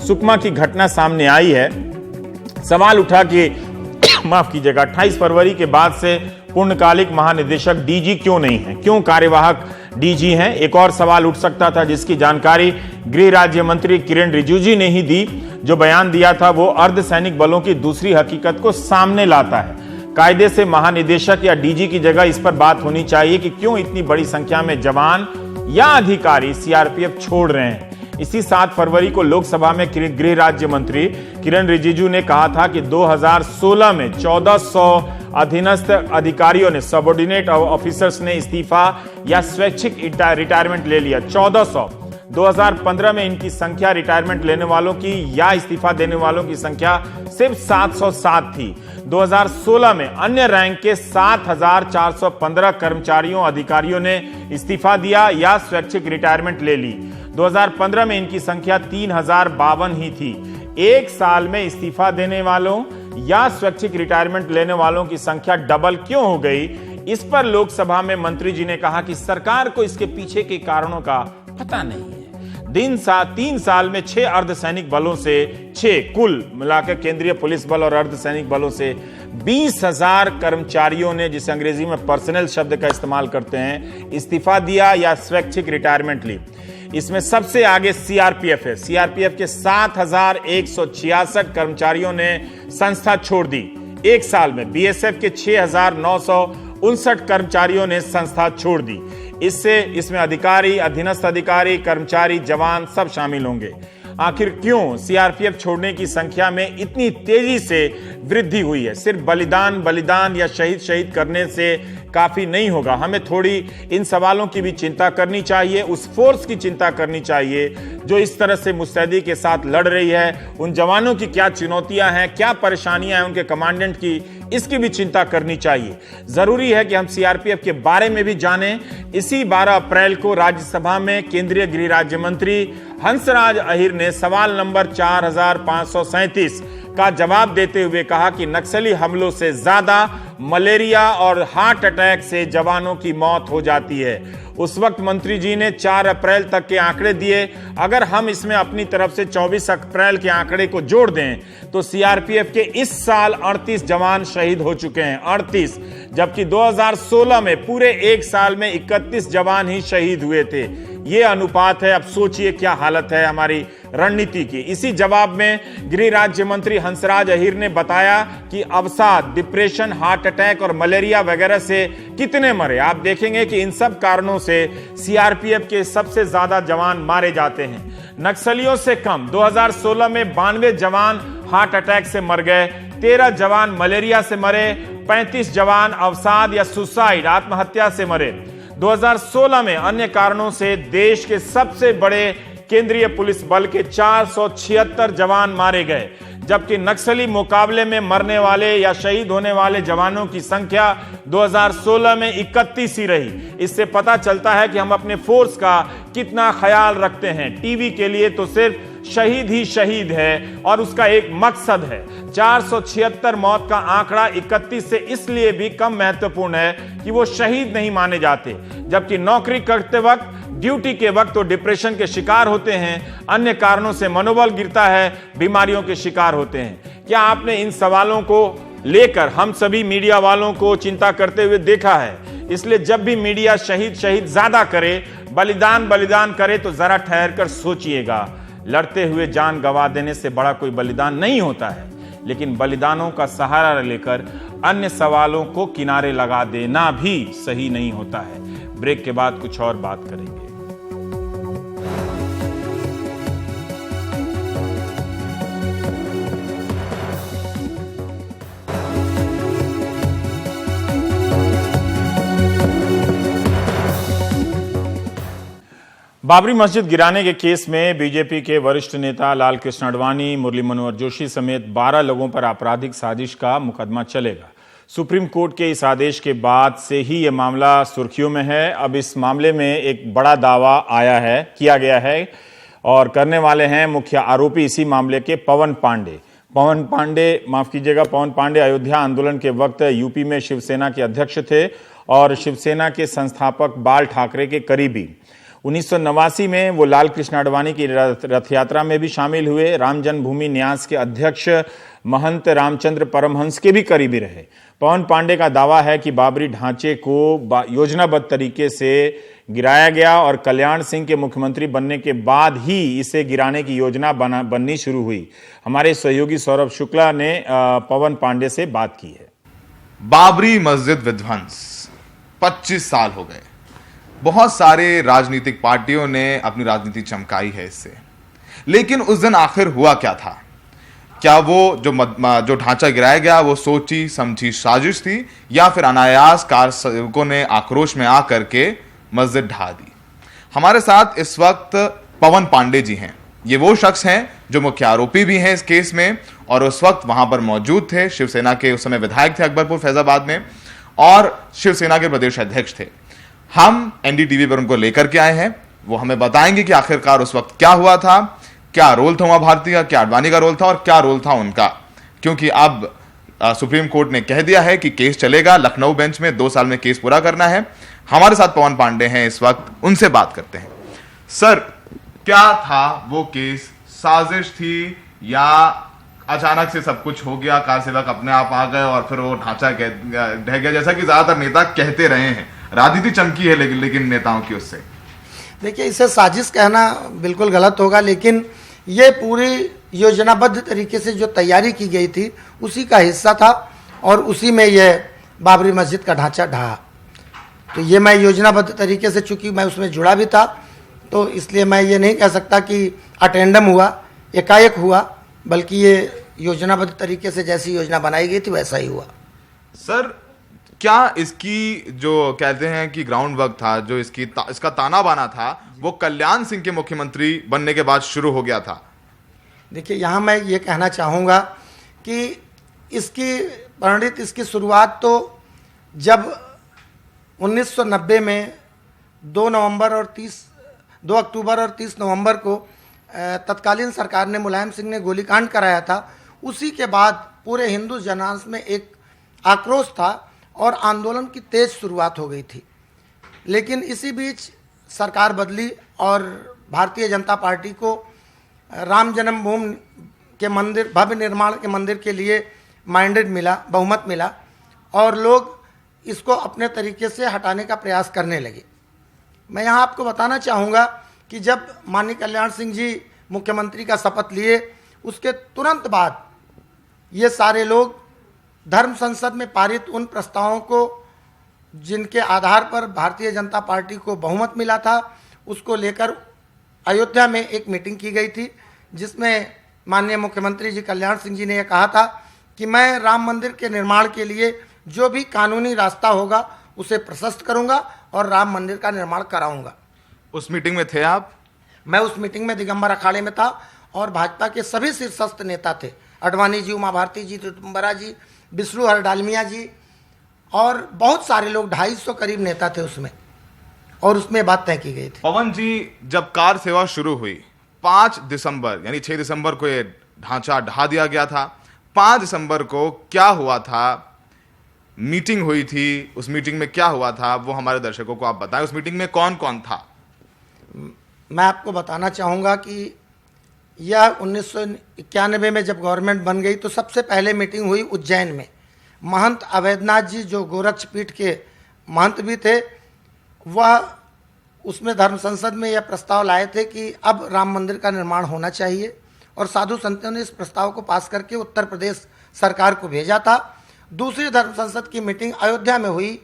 सुकमा की घटना सामने आई है, सवाल उठा कि माफ कीजिएगा, 28 फरवरी के बाद से पूर्णकालिक महानिदेशक डीजी क्यों नहीं है, क्यों कार्यवाहक डीजी हैं। एक और सवाल उठ सकता था जिसकी जानकारी गृह राज्य मंत्री किरण रिजिजू ने ही दी। जो बयान दिया था वो अर्धसैनिक बलों की दूसरी हकीकत को सामने लाता है। कायदे से महानिदेशक या डीजी की जगह इस पर बात होनी चाहिए कि क्यों इतनी बड़ी संख्या में जवान या अधिकारी सीआरपीएफ छोड़ रहे हैं। इसी 7 फरवरी को लोकसभा में गृह राज्य मंत्री किरण रिजिजू ने कहा था कि 2016 में 1400 अधीनस्थ अधिकारियों ने, सबऑर्डिनेट ऑफिसर्स ने इस्तीफा या स्वैच्छिक रिटायरमेंट ले लिया। 1400। 2015 में इनकी संख्या रिटायरमेंट लेने वालों की या इस्तीफा देने वालों की संख्या सिर्फ 707 थी। 2016 में अन्य रैंक के 7415 कर्मचारियों अधिकारियों ने इस्तीफा दिया या स्वैच्छिक रिटायरमेंट ले ली। 2015 में इनकी संख्या 3052 ही थी। एक साल में इस्तीफा देने वालों या स्वैच्छिक रिटायरमेंट लेने वालों की संख्या डबल क्यों हो गई? इस पर लोकसभा में मंत्री जी ने कहा कि सरकार को इसके पीछे के कारणों का पता नहीं है। 3 साल में 6 अर्धसैनिक बलों से 6 कुल मिलाकर केंद्रीय पुलिस बल और अर्धसैनिक बलों से 20,000 कर्मचारियों ने, जिसे अंग्रेजी में पर्सनल शब्द का इस्तेमाल करते हैं, इस्तीफा दिया या स्वैच्छिक रिटायरमेंट ली। इसमें सबसे आगे सीआरपीएफ है। सीआरपीएफ के 7,166 कर्मचारियों ने संस्था छोड़ दी एक साल में। बीएसएफ के 6,959 कर्मचारियों ने संस्था छोड़ दी। इसमें अधिकारी, अधीनस्थ अधिकारी, कर्मचारी, जवान सब शामिल होंगे। आखिर क्यों सीआरपीएफ छोड़ने की संख्या में इतनी तेजी से वृद्धि हुई है? सिर्फ बलिदान या शहीद करने से काफी नहीं होगा। हमें थोड़ी इन सवालों की भी चिंता करनी चाहिए, उस फोर्स की चिंता करनी चाहिए जो इस तरह से मुस्तैदी के साथ लड़ रही है। उन जवानों की क्या चुनौतियां हैं, क्या परेशानियां हैं उनके कमांडेंट की, इसकी भी चिंता करनी चाहिए। जरूरी है कि हम सीआरपीएफ के बारे में भी जानें। इसी 12 अप्रैल को राज्यसभा में केंद्रीय गृह राज्य मंत्री हंसराज अहीर ने सवाल नंबर 4537 का जवाब देते हुए कहा कि नक्सली हमलों से ज्यादा मलेरिया और हार्ट अटैक से जवानों की मौत हो जाती है। उस वक्त मंत्री जी ने 4 अप्रैल तक के आंकड़े दिए। अगर हम इसमें अपनी तरफ से 24 अप्रैल के आंकड़े को जोड़ दें तो सीआरपीएफ के इस साल 38 जवान शहीद हो चुके हैं। 38, जबकि 2016 में पूरे एक साल में 31 जवान ही शहीद हुए थे। ये अनुपात है। अब सोचिए क्या हालत है हमारी रणनीति की। इसी जवाब में गृह राज्य मंत्री हंसराज अहीर ने बताया कि अवसाद, डिप्रेशन, हार्ट अटैक और मलेरिया वगैरह से कितने मरे। आप देखेंगे कि इन सब कारणों से सीआरपीएफ के सबसे ज्यादा जवान मारे जाते हैं। नक्सलियों से कम 2016 में 92 जवान हार्ट अटैक से मर गए, 13 जवान मलेरिया से मरे, 35 जवान अवसाद या सुसाइड, आत्महत्या से मरे। 2016 में अन्य कारणों से देश के सबसे बड़े केंद्रीय पुलिस बल के 476 जवान मारे गए, जबकि नक्सली मुकाबले में मरने वाले या शहीद होने वाले जवानों की संख्या 2016 में 31 ही रही। इससे पता चलता है कि हम अपने फोर्स का कितना ख्याल रखते हैं। टीवी के लिए तो सिर्फ शहीद ही शहीद है और उसका एक मकसद है। 476 मौत का आंकड़ा 31 से इसलिए भी कम महत्वपूर्ण है कि वो शहीद नहीं माने जाते, जबकि नौकरी करते वक्त, ड्यूटी के वक्त तो डिप्रेशन के शिकार होते हैं, अन्य कारणों से मनोबल गिरता है, बीमारियों के शिकार होते हैं। क्या आपने इन सवालों को लेकर हम सभी मीडिया वालों को चिंता करते हुए देखा है? इसलिए जब भी मीडिया शहीद ज्यादा करे, बलिदान करे तो जरा ठहर कर सोचिएगा। लड़ते हुए जान गंवा देने से बड़ा कोई बलिदान नहीं होता है, लेकिन बलिदानों का सहारा लेकर अन्य सवालों को किनारे लगा देना भी सही नहीं होता है। ब्रेक के बाद कुछ और बात करेंगे। बाबरी मस्जिद गिराने के केस में बीजेपी के वरिष्ठ नेता लाल कृष्ण आडवाणी, मुरली मनोहर जोशी समेत 12 लोगों पर आपराधिक साजिश का मुकदमा चलेगा। सुप्रीम कोर्ट के इस आदेश के बाद से ही यह मामला सुर्खियों में है। अब इस मामले में एक बड़ा दावा किया गया है और करने वाले हैं मुख्य आरोपी इसी मामले के पवन पांडे। पवन पांडे अयोध्या आंदोलन के वक्त यूपी में शिवसेना के अध्यक्ष थे और शिवसेना के संस्थापक बाल ठाकरे के करीबी। 1989 में वो लाल कृष्ण आडवाणी की रथ यात्रा में भी शामिल हुए। राम जन्मभूमि न्यास के अध्यक्ष महंत रामचंद्र परमहंस के भी करीबी रहे। पवन पांडे का दावा है कि बाबरी ढांचे को योजनाबद्ध तरीके से गिराया गया और कल्याण सिंह के मुख्यमंत्री बनने के बाद ही इसे गिराने की योजना बननी शुरू हुई। हमारे सहयोगी सौरभ शुक्ला ने पवन पांडे से बात की है। बाबरी मस्जिद विध्वंस 25 साल हो गए। बहुत सारे राजनीतिक पार्टियों ने अपनी राजनीति चमकाई है इससे, लेकिन उस दिन आखिर हुआ क्या था? क्या वो जो ढांचा गिराया गया वो सोची समझी साजिश थी, या फिर अनायास कार सेवकों ने आक्रोश में आकर के मस्जिद ढा दी? हमारे साथ इस वक्त पवन पांडे जी हैं। ये वो शख्स हैं जो मुख्य आरोपी भी हैं इस केस में, और उस वक्त वहां पर मौजूद थे। शिवसेना के उस समय विधायक थे अकबरपुर फैजाबाद में, और शिवसेना के प्रदेश अध्यक्ष थे। हम एनडीटीवी पर उनको लेकर के आए हैं। वो हमें बताएंगे कि आखिरकार उस वक्त क्या हुआ था, क्या रोल था उमा भारती का, क्या आडवाणी का रोल था और क्या रोल था उनका। क्योंकि अब सुप्रीम कोर्ट ने कह दिया है कि केस चलेगा, लखनऊ बेंच में 2 साल में केस पूरा करना है। हमारे साथ पवन पांडे हैं इस वक्त, उनसे बात करते हैं। सर, क्या था वो केस? साजिश थी या अचानक से सब कुछ हो गया, कार सेवक अपने आप आ गए और फिर वो ढांचा ढह गया, जैसा कि ज्यादातर नेता कहते रहे हैं? राजनीति चमकी है लेकिन नेताओं की उससे। देखिए, इसे साजिश कहना बिल्कुल गलत होगा, लेकिन ये पूरी योजनाबद्ध तरीके से जो तैयारी की गई थी उसी का हिस्सा था, और उसी में यह बाबरी मस्जिद का ढांचा ढहा। तो ये मैं योजनाबद्ध तरीके से, चूंकि मैं उसमें जुड़ा भी था, तो इसलिए मैं ये नहीं कह सकता कि अटेंडम हुआ, एकाएक हुआ, बल्कि ये योजनाबद्ध तरीके से जैसी योजना बनाई गई थी वैसा ही हुआ। सर, क्या इसकी जो कहते हैं कि ग्राउंड वर्क था, जो इसका ताना बाना था, वो कल्याण सिंह के मुख्यमंत्री बनने के बाद शुरू हो गया था? देखिए, यहाँ मैं ये कहना चाहूँगा कि इसकी शुरुआत तो जब 1990 में 2 अक्टूबर और 30 नवंबर को तत्कालीन सरकार ने, मुलायम सिंह ने गोलीकांड कराया था। उसी के बाद पूरे हिंदू जनांश में एक आक्रोश था और आंदोलन की तेज शुरुआत हो गई थी। लेकिन इसी बीच सरकार बदली और भारतीय जनता पार्टी को राम जन्मभूमि के मंदिर, भव्य निर्माण के मंदिर के लिए माइंडेड मिला, बहुमत मिला, और लोग इसको अपने तरीके से हटाने का प्रयास करने लगे। मैं यहाँ आपको बताना चाहूँगा कि जब माननीय कल्याण सिंह जी मुख्यमंत्री का शपथ लिए, उसके तुरंत बाद ये सारे लोग धर्म संसद में पारित उन प्रस्तावों को, जिनके आधार पर भारतीय जनता पार्टी को बहुमत मिला था, उसको लेकर अयोध्या में एक मीटिंग की गई थी, जिसमें माननीय मुख्यमंत्री जी कल्याण सिंह जी ने यह कहा था कि मैं राम मंदिर के निर्माण के लिए जो भी कानूनी रास्ता होगा उसे प्रशस्त करूंगा और राम मंदिर का निर्माण कराऊंगा। उस मीटिंग में थे आप? मैं उस मीटिंग में दिगंबर अखाड़े में था, और भाजपा के सभी शीर्षस्थ नेता थे। आडवाणी जी, उमा भारती जी, ऋतुंबरा जी, विष्णु हर डालमिया जी, और बहुत सारे लोग, 250 करीब नेता थे उसमें, और उसमें बात तय की गई थी। पवन जी, जब कार सेवा शुरू हुई 5 दिसंबर यानी 6 दिसंबर को ये ढांचा ढा दिया गया था। 5 दिसंबर को क्या हुआ था? मीटिंग हुई थी, उस मीटिंग में क्या हुआ था वो हमारे दर्शकों को आप बताएं। उस मीटिंग में कौन कौन था? मैं आपको बताना चाहूँगा कि यह 1991 में जब गवर्नमेंट बन गई तो सबसे पहले मीटिंग हुई उज्जैन में। महंत अवैधनाथ जी, जो गोरक्ष पीठ के महंत भी थे, वह उसमें धर्म संसद में यह प्रस्ताव लाए थे कि अब राम मंदिर का निर्माण होना चाहिए, और साधु संतों ने इस प्रस्ताव को पास करके उत्तर प्रदेश सरकार को भेजा था। दूसरी धर्म संसद की मीटिंग अयोध्या में हुई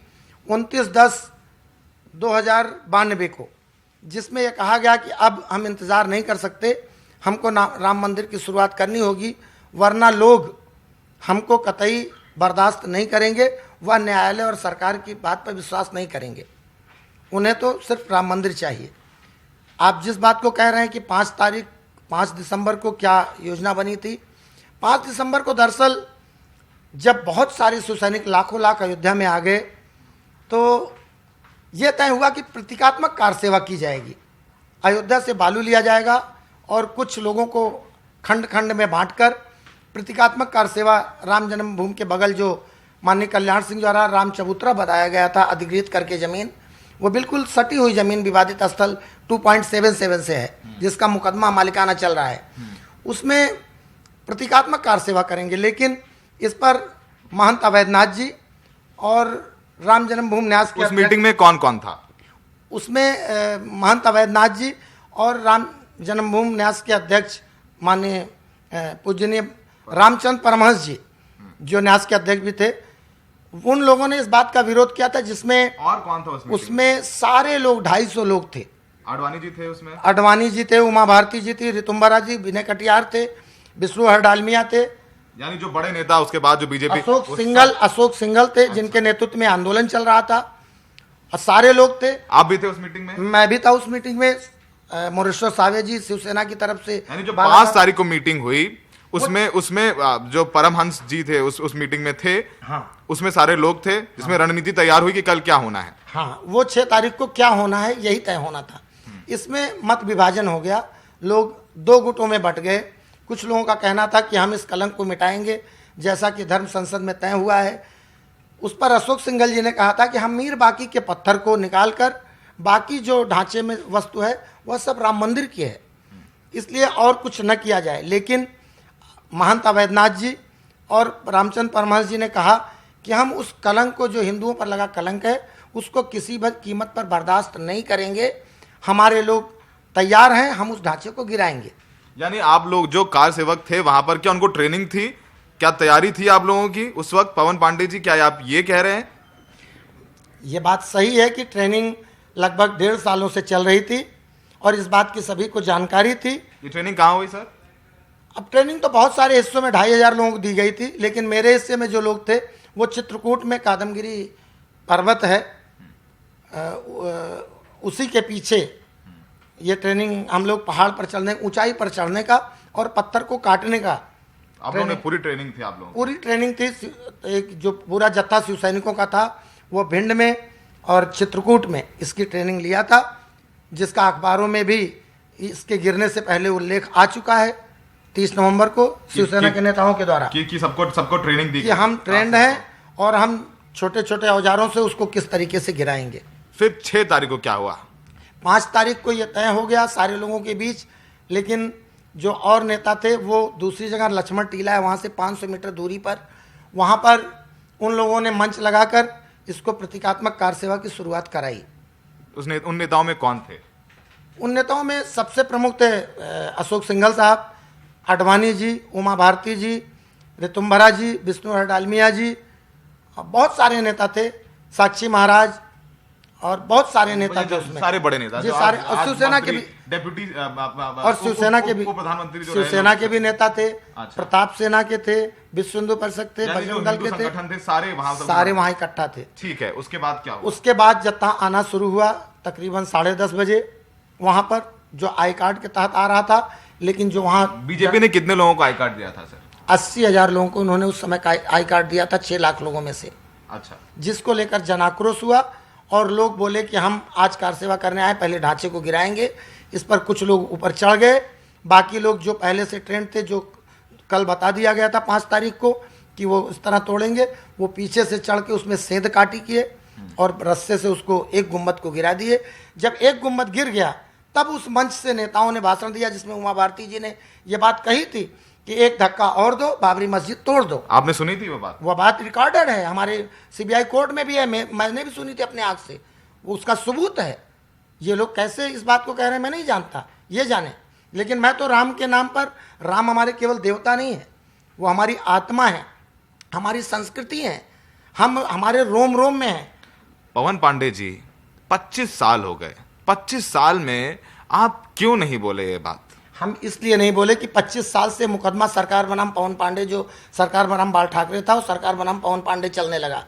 29/10/2092 को, जिसमें यह कहा गया कि अब हम इंतज़ार नहीं कर सकते, हमको राम मंदिर की शुरुआत करनी होगी, वरना लोग हमको कतई बर्दाश्त नहीं करेंगे, वह न्यायालय और सरकार की बात पर विश्वास नहीं करेंगे, उन्हें तो सिर्फ राम मंदिर चाहिए। आप जिस बात को कह रहे हैं कि 5 दिसंबर को क्या योजना बनी थी, 5 दिसंबर को दरअसल जब बहुत सारे सुसैनिक लाखों लाख अयोध्या में आ गए, तो यह तय हुआ कि प्रतीकात्मक कार सेवा की जाएगी। अयोध्या से बालू लिया जाएगा और कुछ लोगों को खंड खंड में बांटकर प्रतीकात्मक कार सेवा राम जन्मभूमि के बगल जो माननीय कल्याण सिंह द्वारा राम चबूतरा बताया गया था अधिग्रहित करके ज़मीन, वो बिल्कुल सटी हुई ज़मीन विवादित स्थल 2.77 से है, जिसका मुकदमा मालिकाना चल रहा है, उसमें प्रतीकात्मक कार सेवा करेंगे। लेकिन इस पर महंत अवैधनाथ जी और राम जन्मभूमि न्यास के, उस मीटिंग में कौन कौन था? उसमें महंत अवैधनाथ जी और राम जन्मभूमि न्यास के अध्यक्ष माननीय पूजनीय रामचंद्र परमहंस जी, जो न्यास के अध्यक्ष भी थे, उन लोगों ने इस बात का विरोध किया था जिसमें और कौन था उसमें सारे लोग 250 लोग थे। आडवाणी जी थे उसमें, आडवाणी जी थे, उमा भारती जी थी, ऋतुम्बरा जी, विनय कटियार थे, विष्णु हरडालमिया थे, यानी जो बड़े नेता उसके बाद जो बीजेपी, अशोक सिंघल थे जिनके नेतृत्व में आंदोलन चल रहा था, और सारे लोग थे। आप भी थे उस मीटिंग में? मैं भी था उस मीटिंग में। मोरेश्वर सावे जी शिवसेना की तरफ से, यानी जो 5 तारीख को मीटिंग हुई उसमें जो परमहंस जी थे उस मीटिंग में थे। हाँ, उसमें सारे लोग थे जिसमें रणनीति तैयार हुई कि कल क्या होना है। हाँ, वो 6 तारीख को क्या होना है यही तय होना था। इसमें मत विभाजन हो गया, लोग 2 गुटों में बंट गए। कुछ लोगों का कहना था कि हम इस कलंक को मिटाएंगे जैसा कि धर्म संसद में तय हुआ है। उस पर अशोक सिंघल जी ने कहा था कि हम मीर बाकी के पत्थर को निकालकर बाकी जो ढांचे में वस्तु है वह सब राम मंदिर की है, इसलिए और कुछ न किया जाए। लेकिन महंत अवैधनाथ जी और रामचंद्र परमहंस जी ने कहा कि हम उस कलंक को, जो हिंदुओं पर लगा कलंक है, उसको किसी भी कीमत पर बर्दाश्त नहीं करेंगे। हमारे लोग तैयार हैं, हम उस ढांचे को गिराएंगे। यानी आप लोग जो कार सेवक थे वहां पर, क्या उनको ट्रेनिंग थी, क्या तैयारी थी आप लोगों की उस वक्त? पवन पांडे जी, क्या आप ये कह रहे हैं? ये बात सही है कि ट्रेनिंग लगभग 1.5 सालों से चल रही थी और इस बात की सभी को जानकारी थी। ये ट्रेनिंग कहाँ हुई सर? अब ट्रेनिंग तो बहुत सारे हिस्सों में 2500 लोगों को दी गई थी, लेकिन मेरे हिस्से में जो लोग थे वो चित्रकूट में कादमगिरी पर्वत है, उसी के पीछे ये ट्रेनिंग हम लोग पहाड़ पर चढ़ने, ऊंचाई पर चढ़ने का और पत्थर को काटने का। आप लोगों ने पूरी ट्रेनिंग थी? आप लोगों पूरी ट्रेनिंग थी। एक जो पूरा जत्था शिव सैनिकों का था वो भिंड में और चित्रकूट में इसकी ट्रेनिंग लिया था, जिसका अखबारों में भी इसके गिरने से पहले उल्लेख आ चुका है 30 नवंबर को शिवसेना के नेताओं के द्वारा कि सबको ट्रेनिंग दी कि हम ट्रेंड हैं और हम छोटे छोटे औजारों से उसको किस तरीके से गिराएंगे। फिर 6 तारीख को क्या हुआ? 5 तारीख को यह तय हो गया सारे लोगों के बीच, लेकिन जो और नेता थे वो दूसरी जगह लक्ष्मण टीला है, वहाँ से 500 मीटर दूरी पर, वहाँ पर उन लोगों ने मंच लगाकर इसको प्रतीकात्मक कार सेवा की शुरुआत कराई। उन नेताओं में कौन थे? उन नेताओं में सबसे प्रमुख थे अशोक सिंघल साहब, आडवाणी जी, उमा भारती जी, ऋतुम्बरा जी, विष्णु हरडालमिया जी, बहुत सारे नेता थे, साक्षी महाराज और बहुत सारे नेता थे उसमें, सारे बड़े नेता जी सारे, और शिवसेना के भी डेप्यूटी और शिवसेना के भी प्रधानमंत्री, शिवसेना के भी नेता थे, प्रताप सेना के थे, विश्व हिंदू परिषद थे, बजरंग दल के थे, सारे वहां इकट्ठा थे। ठीक है, उसके बाद क्या हुआ? उसके बाद जत्था आना शुरू हुआ तकरीबन 10:30 बजे। वहां पर जो आई कार्ड के तहत आ रहा था, लेकिन जो वहां बीजेपी ने कितने लोगों को आई कार्ड दिया था सर? 80,000 लोगों को उन्होंने उस समय आई कार्ड दिया था, 6 लाख लोगों में से। अच्छा, जिसको लेकर जनाक्रोश हुआ और लोग बोले कि हम आज कार सेवा करने आए, पहले ढांचे को गिराएंगे। इस पर कुछ लोग ऊपर चढ़ गए, बाकी लोग जो पहले से ट्रेंड थे, जो कल बता दिया गया था 5 तारीख को कि वो इस तरह तोड़ेंगे, वो पीछे से चढ़ के उसमें सेंध काटी किए और रस्से से उसको एक गुम्बद को गिरा दिए। जब एक गुम्बद गिर गया तब उस मंच से नेताओं ने भाषण दिया, जिसमें उमा भारती जी ने ये बात कही थी कि एक धक्का और दो, बाबरी मस्जिद तोड़ दो। आपने सुनी थी वो बात? वो बात रिकॉर्डेड है, हमारे सीबीआई कोर्ट में भी है, मैंने भी सुनी थी अपने आंख से, वो उसका सबूत है। ये लोग कैसे इस बात को कह रहे हैं मैं नहीं जानता, ये जाने। लेकिन मैं तो राम के नाम पर, राम हमारे केवल देवता नहीं है, वो हमारी आत्मा है, हमारी संस्कृति है, हम हमारे रोम रोम में है। पवन पांडे जी, 25 साल हो गए, 25 साल में आप क्यों नहीं बोले ये बात? हम इसलिए नहीं बोले कि 25 साल से मुकदमा सरकार बनाम पवन पांडे, जो सरकार बनाम बाल ठाकरे था, वो सरकार बनाम पवन पांडे चलने लगा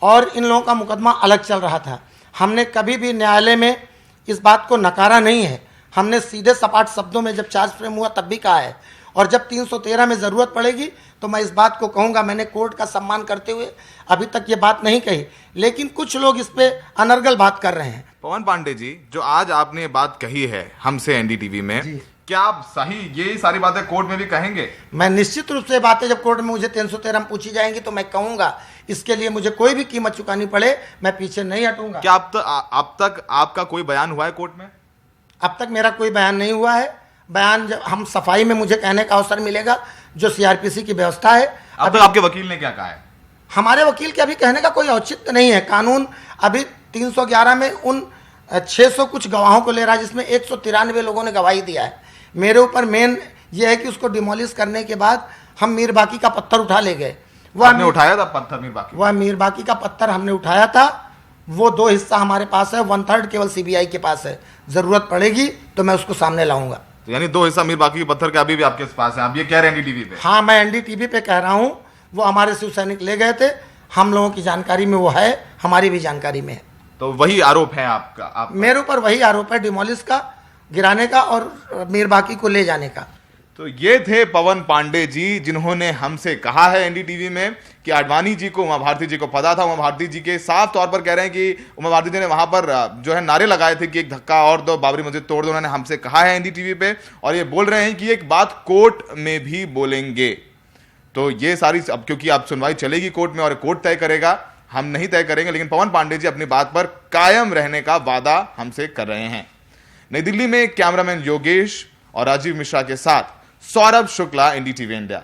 और इन लोगों का मुकदमा अलग चल रहा था। हमने कभी भी न्यायालय में इस बात को नकारा नहीं है। हमने सीधे सपाट शब्दों में जब चार्ज फ्रेम हुआ तब भी कहा है, और जब 313 में ज़रूरत पड़ेगी तो मैं इस बात को कहूँगा। मैंने कोर्ट का सम्मान करते हुए अभी तक ये बात नहीं कही, लेकिन कुछ लोग इस पे अनर्गल बात कर रहे हैं। पवन पांडे जी, जो आज आपने ये बात कही है हमसे एनडीटीवी में, क्या आप सही ये सारी बातें कोर्ट में भी कहेंगे? मैं निश्चित रूप से बातें जब कोर्ट में मुझे 313 में पूछी जाएंगी तो मैं कहूँगा। इसके लिए मुझे कोई भी कीमत चुकानी पड़े, मैं पीछे नहीं हटूंगा। क्या अब तक आपका कोई बयान हुआ है कोर्ट में? अब तक मेरा कोई बयान नहीं हुआ है। बयान जब हम सफाई में मुझे कहने का अवसर मिलेगा, जो सीआरपीसी की व्यवस्था है। अब तक आपके वकील ने क्या कहा है? हमारे वकील के अभी कहने का कोई औचित्य नहीं है। कानून अभी 311 में उन 600 कुछ गवाहों को ले रहा है, जिसमें 193 लोगों ने गवाही दिया है। मेरे ऊपर मेन ये है कि उसको डिमोलिश करने के बाद हम मीर बाकी का पत्थर उठा ले गए। आपने उठाया था पत्थर मीर बाकी? वह मीर बाकी का पत्थर हमने उठाया था। वो 2 हिस्सा हमारे पास है, 1/3 केवल सीबीआई के पास है। जरूरत पड़ेगी तो मैं उसको सामने लाऊंगा। तो यानी 2 हिस्सा मीर बाकी के पत्थर के अभी भी आपके पास है, आप ये कह रहे हैं एनडीटीवी पे? हाँ, मैं एनडीटीवी पे कह रहा हूँ। वो हमारे शिव सैनिक ले गए थे, हम लोगों की जानकारी में वो है, हमारी भी जानकारी में है। तो वही आरोप है आपका? मेरे ऊपर वही आरोप है, डिमोलिश का, गिराने का और मीर बाकी को ले जाने का। तो ये थे पवन पांडे जी, जिन्होंने हमसे कहा है एनडीटीवी में कि आडवाणी जी को, उमा भारती जी को पता था। उमा भारती जी के साफ तौर पर कह रहे हैं कि उमा भारती जी ने वहां पर जो है नारे लगाए थे कि एक धक्का और दो, बाबरी मस्जिद तोड़ दो। उन्होंने हमसे कहा है एनडीटीवी पे, और ये बोल रहे हैं कि एक बात कोर्ट में भी बोलेंगे। तो ये सारी, अब क्योंकि अब सुनवाई चलेगी कोर्ट में और कोर्ट तय करेगा, हम नहीं तय करेंगे, लेकिन पवन पांडे जी अपनी बात पर कायम रहने का वादा हमसे कर रहे हैं। नई दिल्ली में कैमरामैन योगेश और राजीव मिश्रा के साथ सौरभ शुक्ला, एनडीटीवी इंडिया।